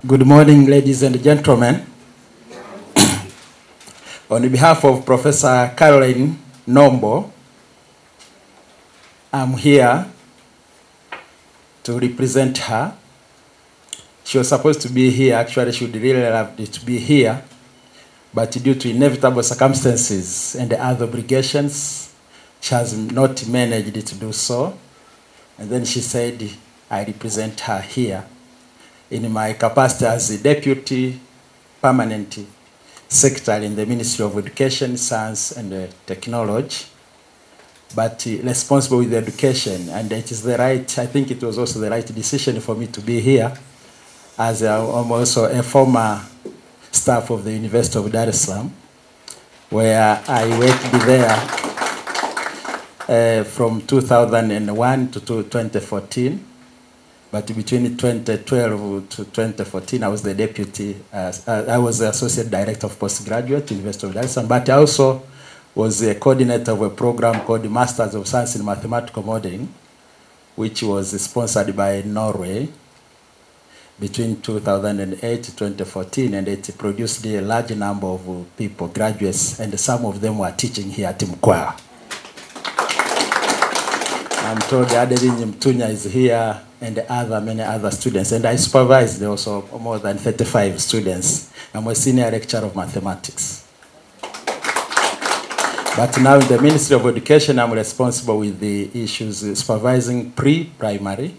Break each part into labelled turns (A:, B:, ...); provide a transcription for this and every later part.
A: Good morning, ladies and gentlemen. On behalf of Professor Caroline Nombo, I'm here to represent her. She was supposed to be here. Actually, she would really love to be here, but due to inevitable circumstances and other obligations, she has not managed to do so. And then she said, I represent her here in my capacity as the Deputy Permanent Secretary in the Ministry of Education, Science and Technology, but responsible with education. And it is the right, I think it was also the right decision for me to be here, as I'm also a former staff of the University of Dar es Salaam, where I worked there from 2001 to 2014. But between 2012 to 2014, I was the deputy, I was the associate director of postgraduate, University of Dar es Salaam, but I also was the coordinator of a program called Masters of Science in Mathematical Modeling, which was sponsored by Norway between 2008 to 2014, and it produced a large number of people, graduates, and some of them were teaching here at Mkwawa. I'm told Adeline Mtunya is here, and many other students. And I supervised also more than 35 students. I'm a senior lecturer of mathematics. But now in the Ministry of Education, I'm responsible with the issues supervising pre-primary,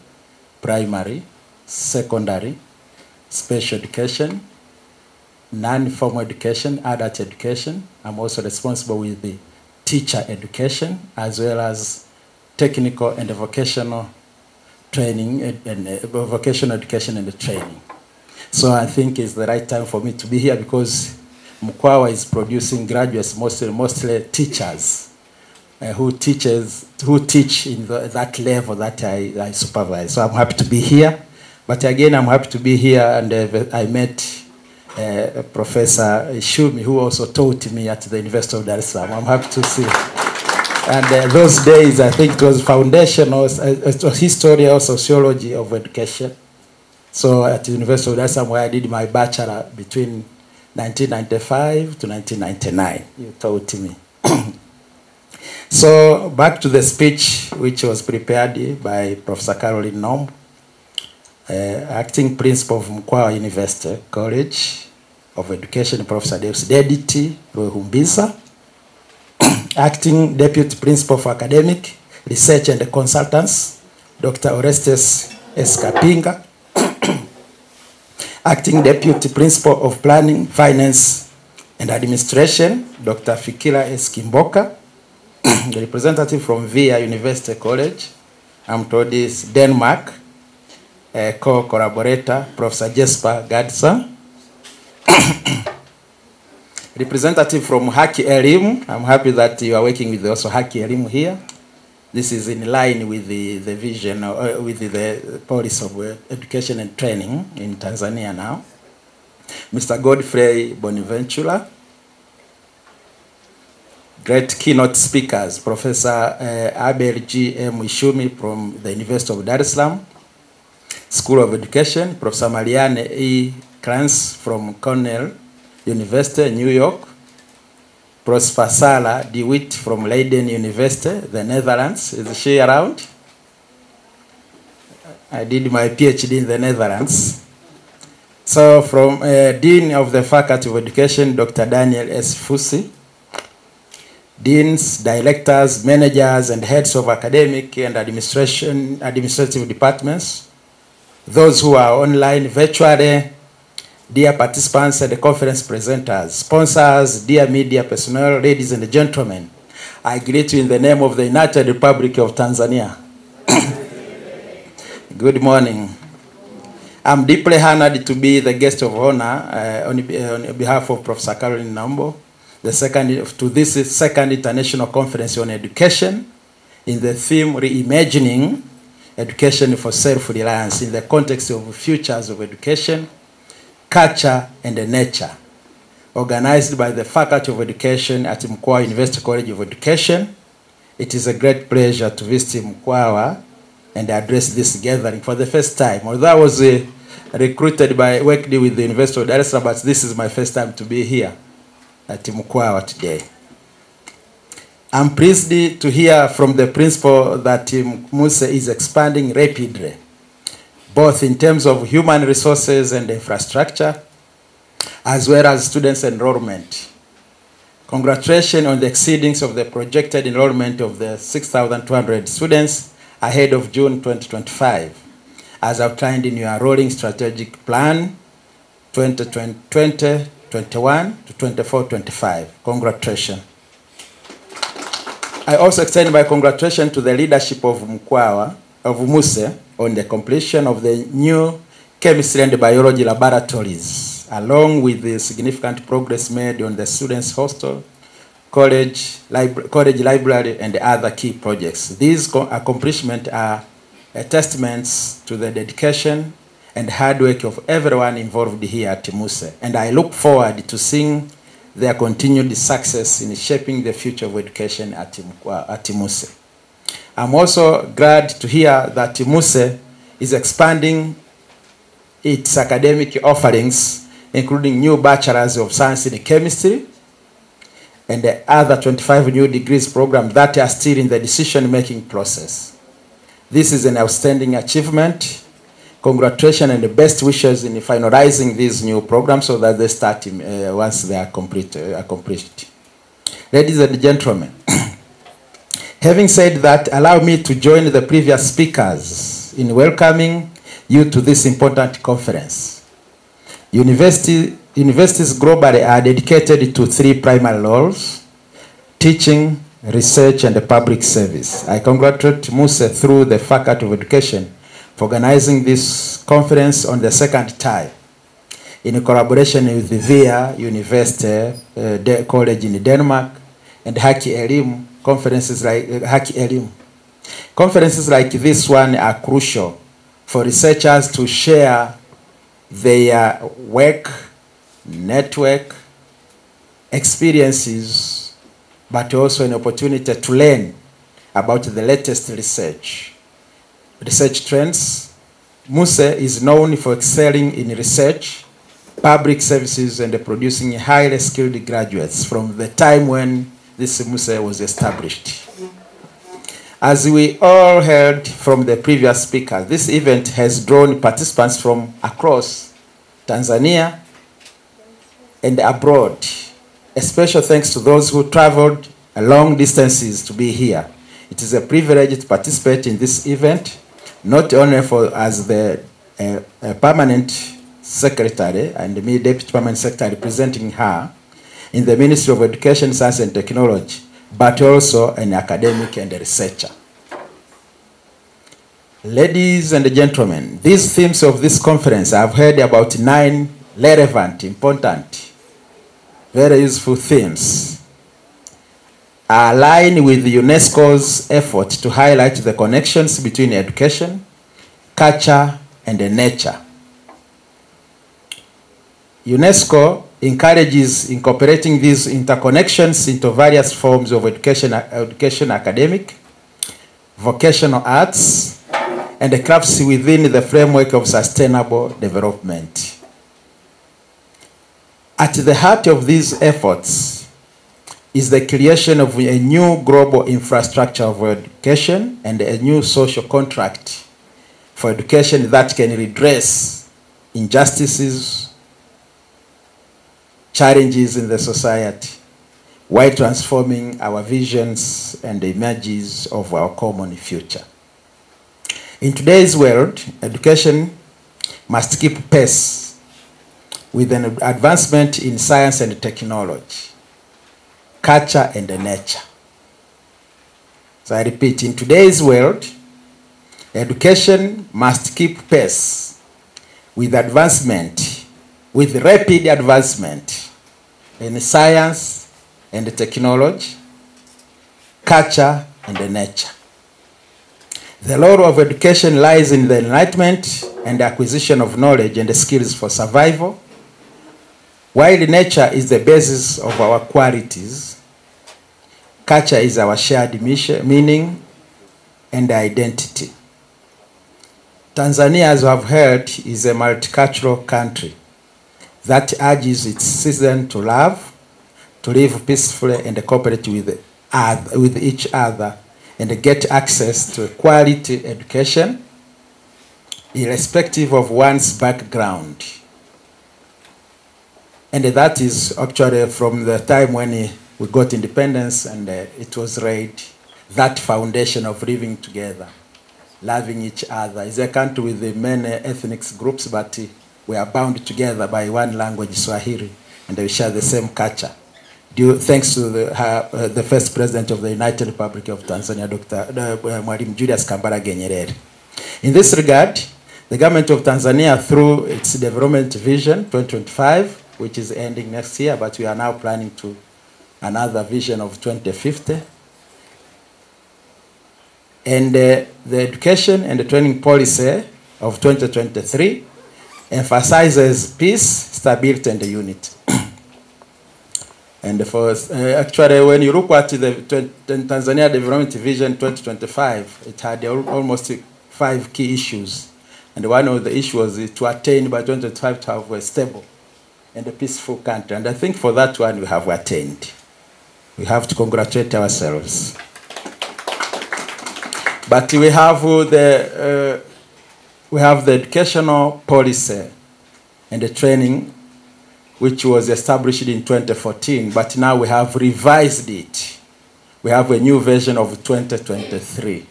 A: primary, secondary, special education, non-formal education, adult education. I'm also responsible with the teacher education, as well as technical and vocational training and vocational education and training. So I think it's the right time for me to be here because Mkwawa is producing graduates, mostly teachers, who teach in that level that I supervise. So I'm happy to be here. But again, I'm happy to be here, and I met Professor Shumi, who also taught me at the University of Dar es Salaam. I'm happy to see. And those days, I think it was foundational, it was history or sociology of education. So at the University of Dar es Salaam, where I did my bachelor between 1995 to 1999, you taught me. So back to the speech, which was prepared by Professor Caroline Nombo, acting principal of Mkwawa University College of Education, Professor Dediti Ruhumbiza, acting deputy principal for academic research and consultants, Dr. Orestes Escapinga, acting deputy principal of planning, finance and administration, Dr. Fikira Eskimboka, the representative from VIA University College, I'm told is Denmark, co-collaborator, Professor Jesper Gadsa, representative from Elimu. I'm happy that you are working with also Elimu here. This is in line with the vision, with the policy of education and training in Tanzania now. Mr. Godfrey Bonaventura. Great keynote speakers, Professor Abel G. M. Ishumi from the University of Dar es Salaam School of Education, Professor Marianne E. Krantz from Cornell University, New York, Prosper Sala DeWitt from Leiden University, the Netherlands. Is she around? I did my PhD in the Netherlands. So from Dean of the Faculty of Education, Dr. Daniel S. Fusi, Deans, Directors, Managers, and Heads of Academic and Administrative Departments, those who are online virtually, dear participants and the conference presenters, sponsors, dear media personnel, ladies and gentlemen, I greet you in the name of the United Republic of Tanzania. Good morning. I'm deeply honored to be the guest of honor on behalf of Professor Caroline Nombo, to this second international conference on education in the theme Reimagining Education for Self-Reliance in the context of futures of education, culture and nature, organized by the Faculty of Education at Mkwawa University College of Education. It is a great pleasure to visit Mkwawa and address this gathering for the first time. Although I was worked with the University of Dar es Salaam, but this is my first time to be here at Mkwawa today. I'm pleased to hear from the principal that MUCE is expanding rapidly, both in terms of human resources and infrastructure, as well as students' enrollment. Congratulations on the exceeding of the projected enrollment of the 6,200 students ahead of June 2025, as outlined in your rolling strategic plan 2020-21 to 24-25. Congratulations. I also extend my congratulations to the leadership of Mkwawa, of MUCE, on the completion of the new chemistry and biology laboratories, along with the significant progress made on the students' hostel, college library, and other key projects. These accomplishments are testaments to the dedication and hard work of everyone involved here at MUCE, and I look forward to seeing their continued success in shaping the future of education at MUCE. I'm also glad to hear that MUCE is expanding its academic offerings, including new bachelors of science in chemistry and the other 25 new degrees programs that are still in the decision-making process. This is an outstanding achievement. Congratulations and the best wishes in finalizing these new programs so that they start once they are accomplished. Ladies and gentlemen, having said that, allow me to join the previous speakers in welcoming you to this important conference. Universities globally are dedicated to three primary roles: teaching, research, and public service. I congratulate MUCE through the Faculty of Education for organizing this conference on the second time, in collaboration with the VIA University College in Denmark and Elimu. Conferences like this one are crucial for researchers to share their work, network, experiences, but also an opportunity to learn about the latest research trends. MUCE is known for excelling in research, public services, and producing highly skilled graduates from the time when this MUCE was established. As we all heard from the previous speaker, this event has drawn participants from across Tanzania and abroad. A special thanks to those who traveled long distances to be here. It is a privilege to participate in this event, not only as the permanent secretary and me deputy permanent secretary representing her in the Ministry of Education, Science and Technology, but also an academic and a researcher. Ladies and gentlemen, these themes of this conference, I've heard about 9 relevant, important, very useful themes, are aligned with UNESCO's effort to highlight the connections between education, culture, and nature. UNESCO encourages incorporating these interconnections into various forms of education, academic, vocational arts, and the crafts within the framework of sustainable development. At the heart of these efforts is the creation of a new global infrastructure of education and a new social contract for education that can redress injustices, challenges in the society, while transforming our visions and the images of our common future. In today's world, education must keep pace with an advancement in science and technology, culture and nature. So I repeat, in today's world, education must keep pace with advancement, with rapid advancement in science and technology, culture and nature. The role of education lies in the enlightenment and acquisition of knowledge and skills for survival, while nature is the basis of our qualities. Culture is our shared mission, meaning and identity. Tanzania, as you have heard, is a multicultural country that urges its citizens to love, to live peacefully and cooperate with each other, and get access to a quality education, irrespective of one's background. And that is actually from the time when we got independence, and it was laid, that foundation of living together, loving each other. It's a country with many ethnic groups, but we are bound together by one language, Swahili, and we share the same culture. Thanks to the first president of the United Republic of Tanzania, Dr. Mwalimu Julius Kambarage Nyerere. In this regard, the government of Tanzania, through its development vision 2025, which is ending next year, but we are now planning to another vision of 2050, and the education and the training policy of 2023 emphasizes peace, stability, and unity. And for actually, when you look at the Tanzania Development Vision 2025, it had almost 5 key issues. And one of the issues was to attain by 2025 to have a stable and a peaceful country. And I think for that one we have attained. We have to congratulate ourselves. But we have the educational policy and the training, which was established in 2014, but now we have revised it. We have a new version of 2023.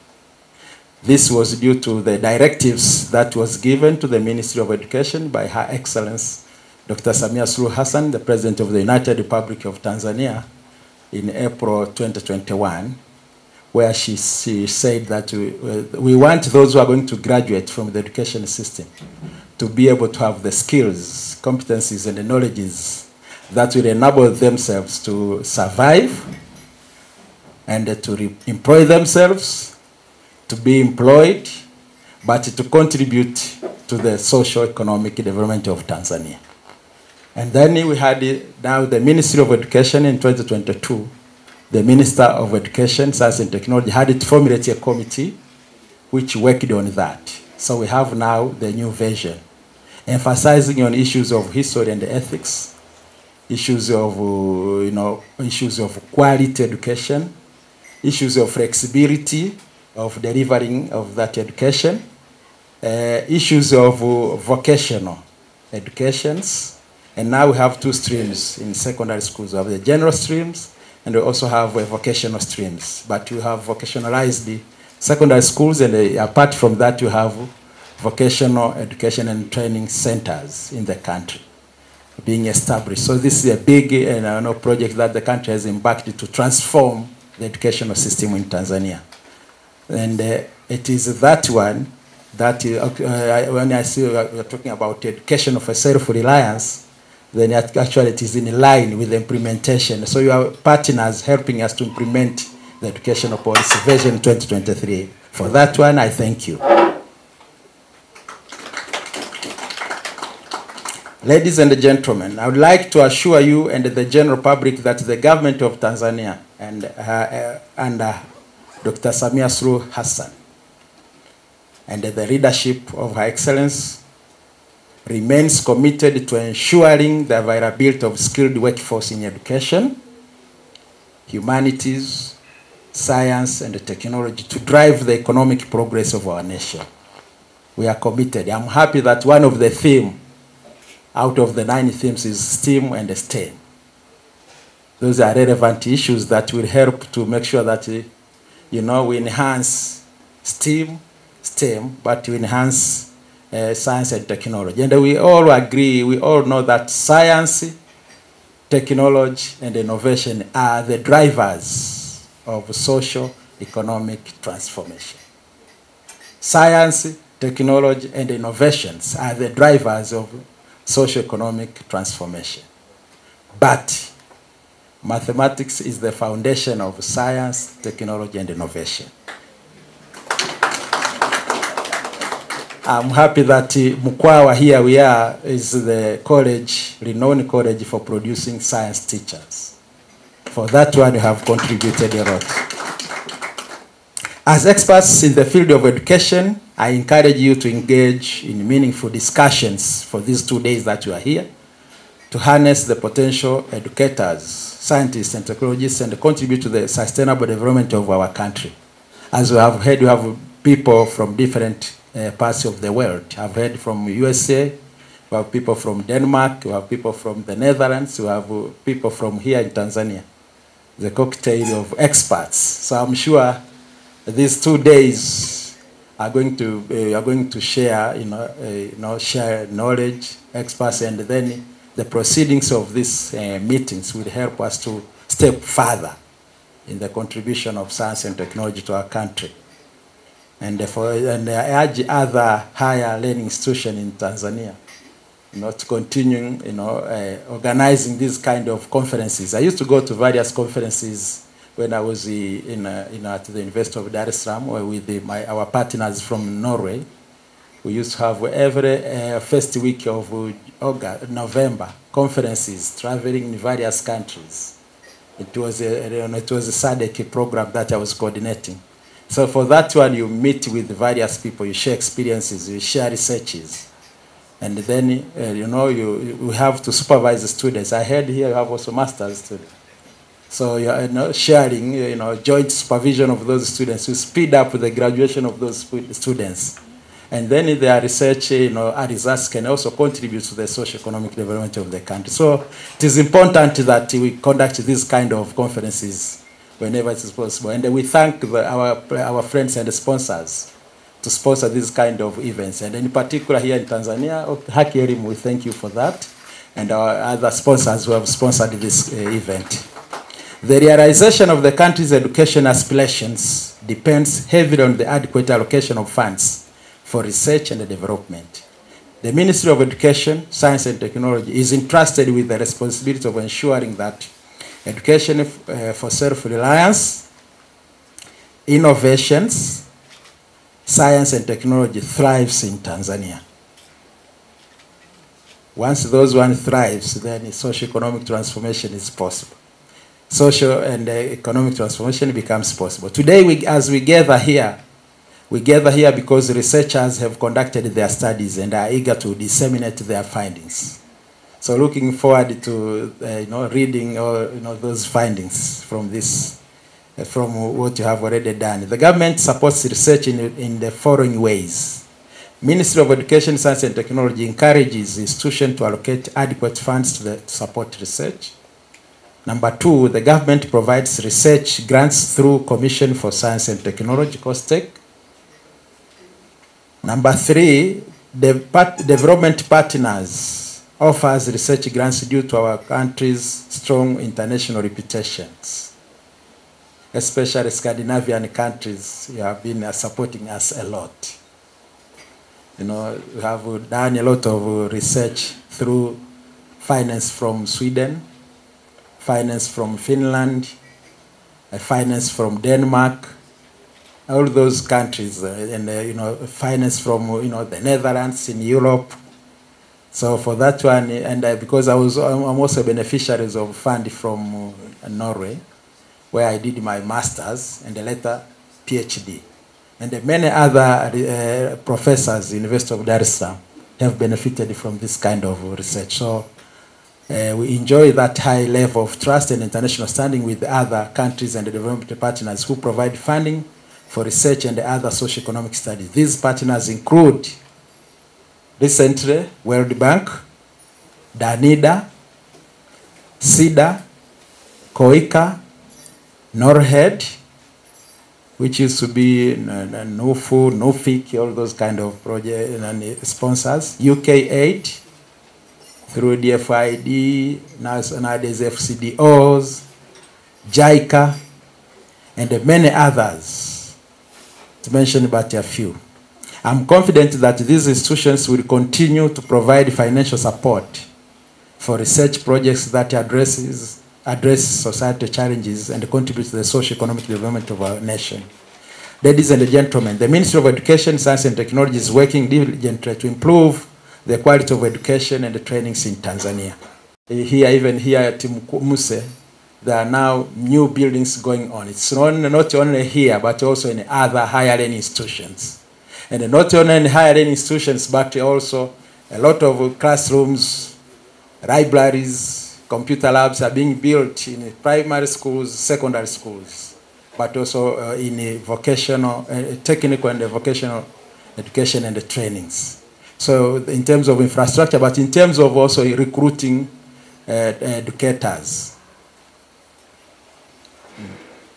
A: This was due to the directives that was given to the Ministry of Education by Her Excellency Dr. Samia Suluhu Hassan, the President of the United Republic of Tanzania, in April 2021, where she said that we want those who are going to graduate from the education system to be able to have the skills, competencies, and the knowledges that will enable themselves to survive and to employ themselves, to be employed, but to contribute to the socio-economic development of Tanzania. And then we had now the Ministry of Education in 2022. The Minister of Education, Science and Technology had it formulate a committee which worked on that. So we have now the new version, emphasizing on issues of history and ethics, issues of, issues of quality education, issues of flexibility of delivering of that education, issues of vocational educations. And now we have 2 streams in secondary schools. We have the general streams, and we also have vocational streams. But we have vocationalized the secondary schools, and apart from that, you have vocational education and training centers in the country being established. So this is a big project that the country has embarked to transform the educational system in Tanzania. And it is that one that when I see we're talking about education for self-reliance, then actually it is in line with the implementation. So you are partners helping us to implement the educational policy version 2023. For that one, I thank you. Ladies and gentlemen, I would like to assure you and the general public that the government of Tanzania and under Dr. Samia Suluhu Hassan and the leadership of Her Excellency remains committed to ensuring the availability of skilled workforce in education, humanities, science, and technology to drive the economic progress of our nation. We are committed. I'm happy that one of the themes out of the 9 themes is STEM and STEM. Those are relevant issues that will help to make sure that we enhance STEM, but we enhance science and technology. And we all agree, we all know that science, technology, and innovation are the drivers of social economic transformation. Science, technology, and innovations are the drivers of socio-economic transformation. But mathematics is the foundation of science, technology, and innovation. I'm happy that Mkwawa, here we are, is the college, renowned college for producing science teachers. For that one, you have contributed a lot. As experts in the field of education, I encourage you to engage in meaningful discussions for these 2 days that you are here, to harness the potential educators, scientists, and technologists, and contribute to the sustainable development of our country. As we have heard, we have people from different parts of the world. I've heard from USA, we have people from Denmark, we have people from the Netherlands, we have people from here in Tanzania. The cocktail of experts. So I'm sure these 2 days are going to share, share knowledge, experts, and then the proceedings of these meetings will help us to step further in the contribution of science and technology to our country. And I urge other higher learning institutions in Tanzania, to continue, organizing these kind of conferences. I used to go to various conferences when I was at the University of Dar es Salaam, with our partners from Norway. We used to have every first week of November conferences, traveling in various countries. It was a SADC program that I was coordinating. So for that one, you meet with various people, you share experiences, you share researches. And then, you have to supervise the students. I heard here you have also master's students. So you're sharing, joint supervision of those students to speed up the graduation of those students. And then their research, our results can also contribute to the socio-economic development of the country. So it is important that we conduct these kind of conferences whenever it is possible. And we thank our friends and sponsors to sponsor these kind of events. And in particular here in Tanzania, Elimu, we thank you for that. And our other sponsors who have sponsored this event. The realization of the country's education aspirations depends heavily on the adequate allocation of funds for research and development. The Ministry of Education, Science and Technology is entrusted with the responsibility of ensuring that education for self-reliance, innovations, science and technology thrives in Tanzania. Once those one thrives, then socio-economic transformation is possible. Social and economic transformation becomes possible. Today, as we gather here because researchers have conducted their studies and are eager to disseminate their findings. So looking forward to reading those findings from this, from what you have already done. The government supports research in the following ways. Ministry of Education, Science and Technology encourages institutions to allocate adequate funds to support research. Number 2, the government provides research grants through Commission for Science and Technology, COSTECH. Number 3, the development partners offers research grants due to our country's strong international reputations. Especially Scandinavian countries have been supporting us a lot. We have done a lot of research through finance from Sweden, finance from Finland, finance from Denmark, all those countries, and finance from the Netherlands in Europe. So for that one, and because I'm also a beneficiary of fund from Norway, where I did my master's and later PhD, and many other professors in the University of Dar es Salaam have benefited from this kind of research. So we enjoy that high level of trust and international standing with other countries and development partners who provide funding for research and other socio-economic studies. These partners include recently World Bank, Danida, SIDA, COICA, NORHED, which used to be NUFU, NUFIC, all those kind of project sponsors, UK Aid, through DFID, nowadays FCDOs, JICA, and many others, to mention but a few. I'm confident that these institutions will continue to provide financial support for research projects that address societal challenges and contribute to the socio-economic development of our nation. Ladies and gentlemen, the Ministry of Education, Science and Technology is working diligently to improve the quality of education and the trainings in Tanzania. Even here at MUCE, there are now new buildings going on. It's not only here, but also in other higher learning institutions. And not only in higher learning institutions, but also a lot of classrooms, libraries, computer labs are being built in primary schools, secondary schools, but also in vocational, technical and vocational education and the trainings. So in terms of infrastructure, but in terms of also recruiting educators.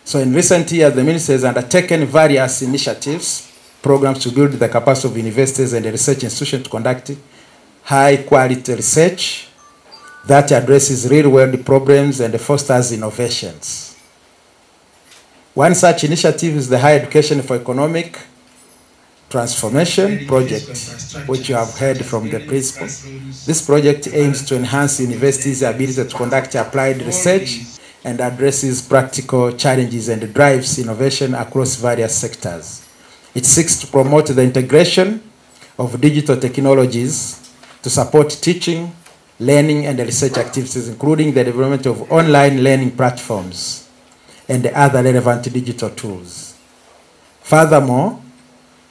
A: So in recent years, the ministry has undertaken various initiatives, programs to build the capacity of universities and research institutions to conduct high-quality research that addresses real-world problems and fosters innovations. One such initiative is the Higher Education for Economic Transformation project, which you have heard from the principal. This project aims to enhance universities' ability to conduct applied research and addresses practical challenges and drives innovation across various sectors. It seeks to promote the integration of digital technologies to support teaching, learning, and research activities, including the development of online learning platforms and other relevant digital tools. Furthermore,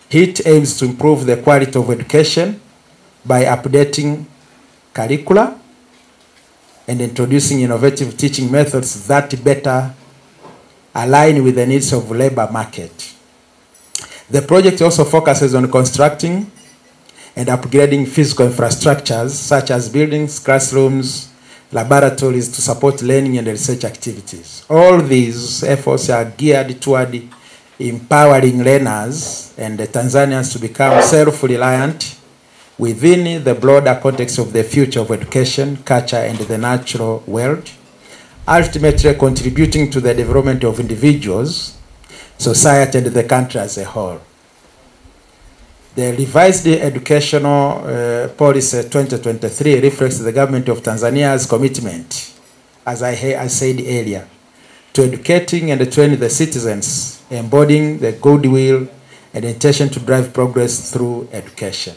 A: it aims to improve the quality of education by updating curricula and introducing innovative teaching methods that better align with the needs of the labor market. The project also focuses on constructing and upgrading physical infrastructures such as buildings, classrooms, laboratories to support learning and research activities. All these efforts are geared toward empowering learners and the Tanzanians to become self-reliant within the broader context of the future of education, culture, and the natural world, ultimately contributing to the development of individuals, society, and the country as a whole. The revised educational policy 2023 reflects the government of Tanzania's commitment, as I said earlier, to educating and training the citizens, embodying the goodwill and intention to drive progress through education.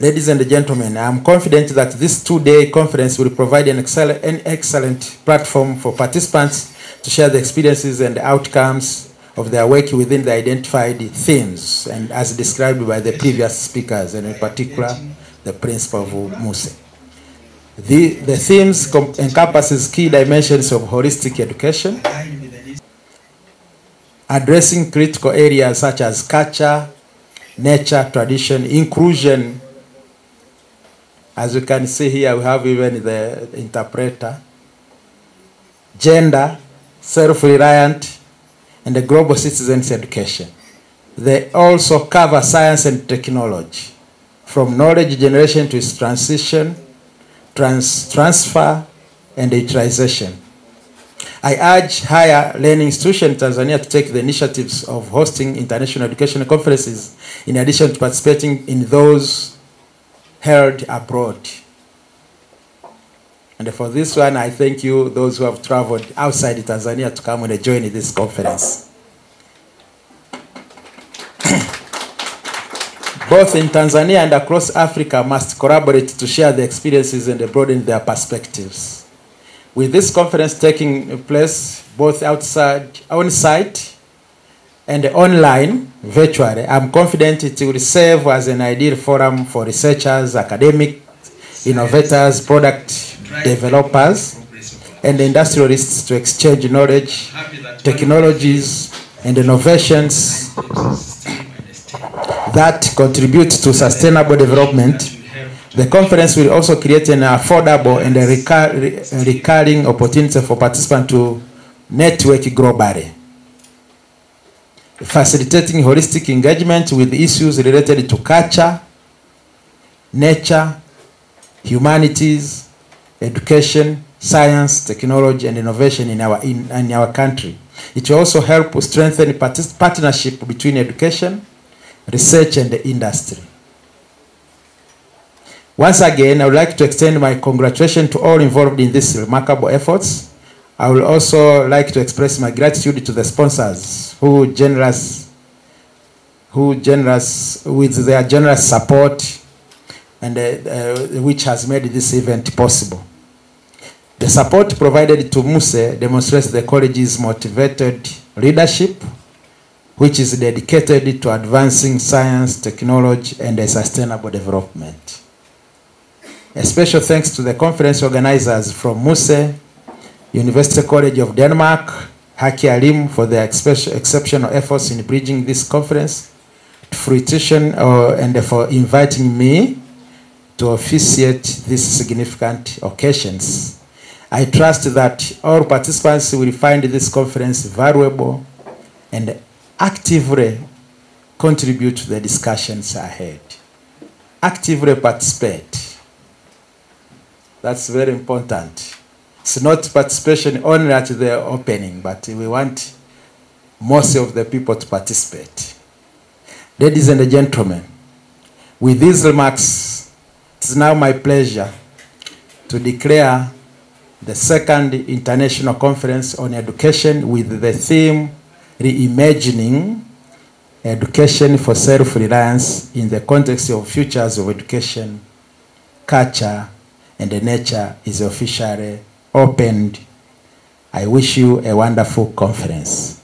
A: Ladies and gentlemen, I am confident that this two-day conference will provide an excellent platform for participants to share the experiences and outcomes of their work within the identified themes, and as described by the previous speakers, and in particular, the principal of MUCE. The themes encompasses key dimensions of holistic education, addressing critical areas such as culture, nature, tradition, inclusion. As you can see here, we have even the interpreter, gender, self-reliant, and the global citizens education. They also cover science and technology, from knowledge generation to its transition, transfer, and utilization. I urge higher learning institutions in Tanzania to take the initiatives of hosting international educational conferences in addition to participating in those held abroad. And for this one, I thank you, those who have traveled outside Tanzania, to come and join this conference. Both in Tanzania and across Africa must collaborate to share their experiences and broaden their perspectives. With this conference taking place both on-site and online, virtually, I'm confident it will serve as an ideal forum for researchers, academics, innovators, product developers, and industrialists to exchange knowledge, technologies, and innovations that contribute to sustainable development. The conference will also create an affordable and a recurring opportunity for participants to network globally, facilitating holistic engagement with issues related to culture, nature, humanities, education, science, technology, and innovation in our country. It will also help strengthen partnership between education, research, and the industry. Once again, I would like to extend my congratulations to all involved in these remarkable efforts. I would also like to express my gratitude to the sponsors who generous with their generous support, and which has made this event possible. The support provided to MUCE demonstrates the college's motivated leadership, which is dedicated to advancing science, technology, and a sustainable development. A special thanks to the conference organizers from MUCE, University College of Denmark, Elimu for their exceptional efforts in bridging this conference to fruition, and for inviting me to officiate these significant occasions. I trust that all participants will find this conference valuable and actively contribute to the discussions ahead. Actively participate. That's very important. It's not participation only at the opening, but we want most of the people to participate. Ladies and gentlemen, with these remarks, it's now my pleasure to declare the second International Conference on Education with the theme Reimagining Education for Self-Reliance in the Context of Futures of Education, Culture, and Nature is officially opened. I wish you a wonderful conference.